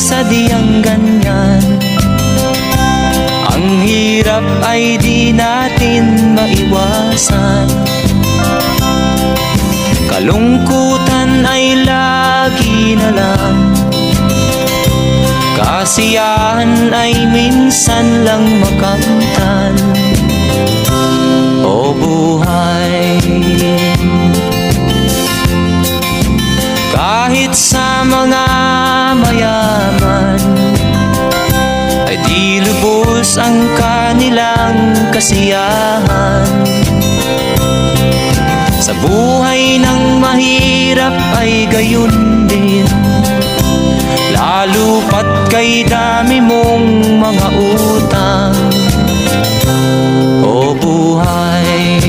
sadyang ganyan. Ang hirap ay di natin maiwasan, kalungkutan ay lagi na lang, kasiyahan ay minsan lang makamtan. O buhay, kahit sa mga mayaman ay di lubos ang kanilang kasiyahan. Sa buhay ng mahirap ay gayon din, lalo pat kay dami mong mga utang. O buhay,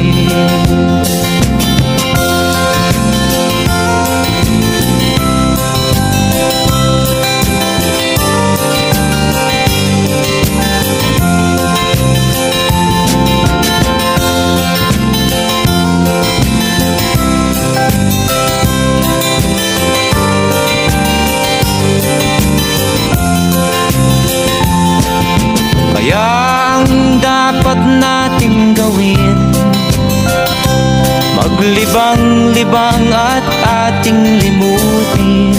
kaya ang dapat nating gawin, maglibang-libang at ating limutin.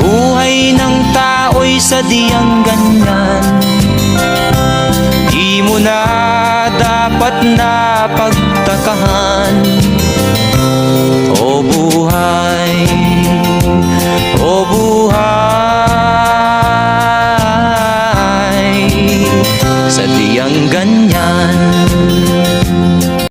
Buhay ng tao'y sadyang ganyan, di mo na dapat na pagtakahan.